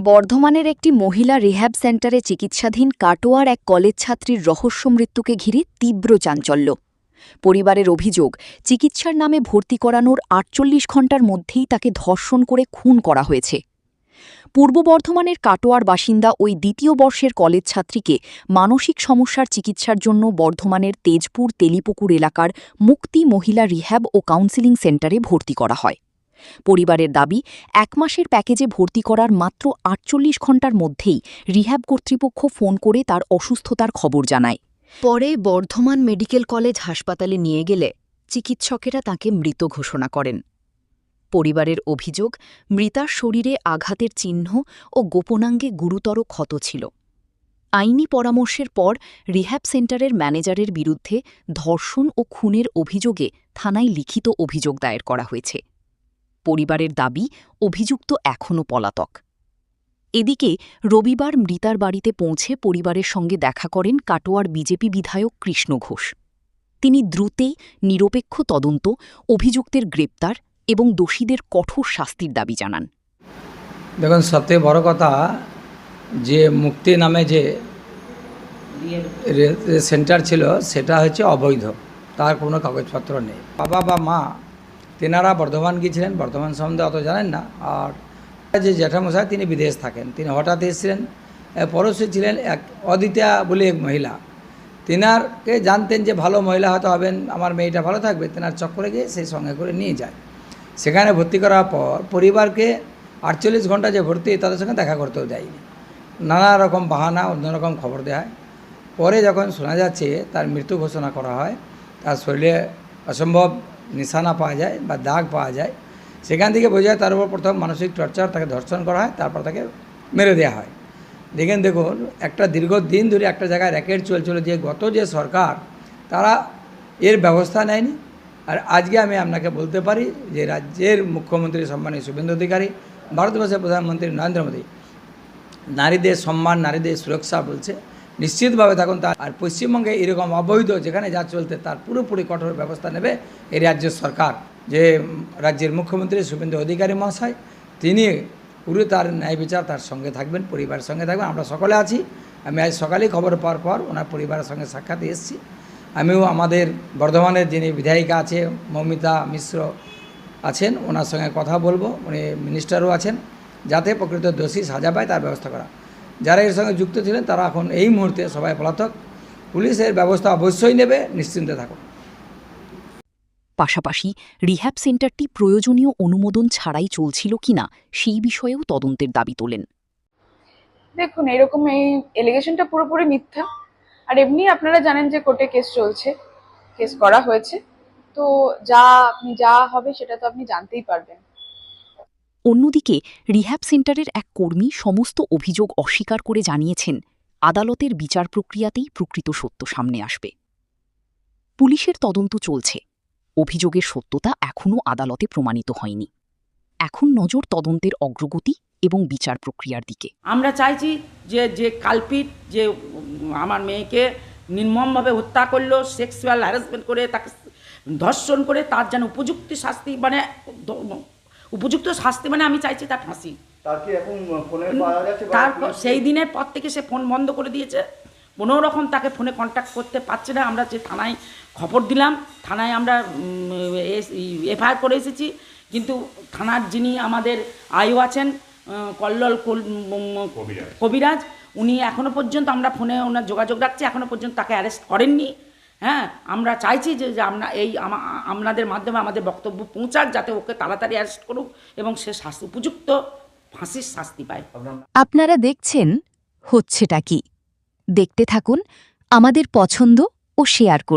বর্ধমানের একটি মহিলা রিহ্যাব সেন্টারে চিকিৎসাধীন কাটোয়ার এক কলেজ ছাত্রীর রহস্য মৃত্যুকে ঘিরে তীব্র চাঞ্চল্য। পরিবারের অভিযোগ, চিকিৎসার নামে ভর্তি করানোর ৪৮ ঘণ্টার মধ্যেই তাকে ধর্ষণ করে খুন করা হয়েছে। পূর্ব বর্ধমানের কাটোয়ার বাসিন্দা ওই দ্বিতীয় বর্ষের কলেজ ছাত্রীকে মানসিক সমস্যার চিকিৎসার জন্য বর্ধমানের তেজপুর তেলিপুকুর এলাকার মুক্তি মহিলা রিহ্যাব ও কাউন্সেলিং সেন্টারে ভর্তি করা হয়। পরিবারের দাবি, ১ মাসের প্যাকেজে ভর্তি করার মাত্র ৪৮ ঘণ্টার মধ্যেই রিহ্যাব কর্তৃপক্ষ ফোন করে তার অসুস্থতার খবর জানায়। পরে বর্ধমান মেডিকেল কলেজ হাসপাতালে নিয়ে গেলে চিকিৎসকেরা তাঁকে মৃত ঘোষণা করেন। পরিবারের অভিযোগ, মৃতার শরীরে আঘাতের চিহ্ন ও গোপনাঙ্গে গুরুতর ক্ষত ছিল। আইনি পরামর্শের পর রিহ্যাব সেন্টারের ম্যানেজারের বিরুদ্ধে ধর্ষণ ও খুনের অভিযোগে থানায় লিখিত অভিযোগ দায়ের করা হয়েছে। পরিবারের দাবি, অভিযুক্ত এখনও পলাতক। এদিকে রবিবার মৃতার বাড়িতে পৌঁছে পরিবারের সঙ্গে দেখা করেন কাটোয়ার বিজেপি বিধায়ক কৃষ্ণ ঘোষ। তিনি দ্রুতই নিরপেক্ষ তদন্ত, অভিযুক্তের গ্রেপ্তার এবং দোষীদের কঠোর শাস্তির দাবি জানান। দেখুন, সবথেকে বড় কথা যে মুক্তি নামে যে সেন্টার ছিল সেটা হচ্ছে অবৈধ, তার কোনো কাগজপত্র নেই। বাবা বা মা তেনারা বর্ধমান গিয়েছিলেন, বর্ধমান সম্বন্ধে অত জানেন না। আর যে জ্যাঠামশাই তিনি বিদেশ থাকেন, তিনি হঠাৎ এসেছিলেন। পড়োশি ছিলেন এক অদিতা বলে এক মহিলা, তেনারকে জানতেন যে ভালো মহিলা হয়তো হবেন, আমার মেয়েটা ভালো থাকবে, তেনার চক্করে গিয়ে সেই সঙ্গে করে নিয়ে যায়। সেখানে ভর্তি করার পর পরিবারকে ৪৮ ঘণ্টা যে ভর্তি, তাদের সঙ্গে দেখা করতেও দেয়নি। নানা রকম বাহানা, অন্যরকম খবর দেওয়া হয়। পরে যখন শোনা যাচ্ছে তার মৃত্যু ঘোষণা করা হয়, তার শরীরে অসম্ভব নিশানা পাওয়া যায় বা দাগ পাওয়া যায়, সেখান থেকে বোঝা যায় তার উপর প্রথম মানসিক টর্চার, তাকে ধর্ষণ করা হয়, তারপর তাকে মেরে দেওয়া হয়। দেখুন একটা দীর্ঘদিন ধরে একটা জায়গায় র্যাকেট চলছিল, যে গত যে সরকার তারা এর ব্যবস্থা নেয়নি। আর আজকে আমি আপনাকে বলতে পারি যে রাজ্যের মুখ্যমন্ত্রী সম্মানীয় শুভেন্দু অধিকারী, ভারতবর্ষের প্রধানমন্ত্রী নরেন্দ্র মোদী নারীদের সম্মান, নারীদের সুরক্ষা বলছে, নিশ্চিতভাবে থাকুন। তার আর পশ্চিমবঙ্গে এরকম অবৈধ যেখানে যা চলতে তার পুরোপুরি কঠোর ব্যবস্থা নেবে এই রাজ্যের সরকার। যে রাজ্যের মুখ্যমন্ত্রী শুভেন্দু অধিকারী মহাশয়, তিনি পুরো তার ন্যায় বিচার তার সঙ্গে থাকবেন, পরিবারের সঙ্গে থাকবেন। আমরা সকলে আছি। আমি আজ সকালেই খবর পাওয়ার পর ওনার পরিবারের সঙ্গে সাক্ষাৎ এসেছি। আমিও আমাদের বর্ধমানের যিনি বিধায়িকা আছে মৌমিতা মিশ্র আছেন, ওনার সঙ্গে কথা বলবো। উনি মিনিস্টারও আছেন, যাতে প্রকৃত দোষী সাজা পায় তার ব্যবস্থা করা। যারা এর সঙ্গে যুক্ত ছিলেন তারা এখন এই মুহূর্তে সবাই পলাতক। পুলিশের ব্যবস্থা অবশ্যই নেবে, নিশ্চিন্তে থাকুন। পাশাপাশি রিহ্যাব সেন্টারটি প্রয়োজনীয় অনুমোদন ছাড়াই চলছিল কিনা সেই বিষয়েও তদন্তের দাবি তোলেন। দেখুন, এরকম এই এলিগেশনটা পুরোপুরি মিথ্যা। আর এমনি আপনারা জানেন যে কোর্টে কেস চলছে, কেস করা হয়েছে, তো যা হবে সেটা তো আপনি জানতেই পারবেন। অন্যদিকে রিহ্যাব সেন্টারের এক কর্মী সমস্ত অভিযোগ অস্বীকার করে জানিয়েছেন, আদালতের বিচার প্রক্রিয়াতেই প্রকৃত সত্য সামনে আসবে। পুলিশের তদন্ত চলছে, অভিযোগের সত্যতা এখনও আদালতে প্রমাণিত হয়নি। এখন নজর তদন্তের অগ্রগতি এবং বিচার প্রক্রিয়ার দিকে। আমরা চাইছি যে কালপিট, যে আমার মেয়েকে নির্মমভাবে হত্যা করলো, সেক্সুয়াল হ্যারাসমেন্ট করে, তাকে ধর্ষণ করে, তার যেন উপযুক্ত শাস্তি মানে আমি চাইছি তার ফাঁসি। তারপর সেই দিনের পর থেকে সে ফোন বন্ধ করে দিয়েছে, কোনো রকম তাকে ফোনে কন্ট্যাক্ট করতে পারছে না। আমরা যে থানায় খবর দিলাম, থানায় আমরা এফআইআর করে এসেছি, কিন্তু থানার যিনি আমাদের আইও আছেন কল্লোল কবিরাজ, উনি এখনও পর্যন্ত, আমরা ফোনে ওনার যোগাযোগ রাখছি, এখনও পর্যন্ত তাকে অ্যারেস্ট করেননি। হ্যাঁ, আমরা চাইছি যে আমরা আপনাদের মাধ্যমে আমাদের বক্তব্য পৌঁছাক, যাতে ওকে তাড়াতাড়ি অ্যারেস্ট করুক এবং সে উপযুক্ত ফাঁসির শাস্তি পায়। আপনারা দেখছেন হচ্ছেটা কি? দেখতে থাকুন, আমাদের পছন্দ ও শেয়ার করুন।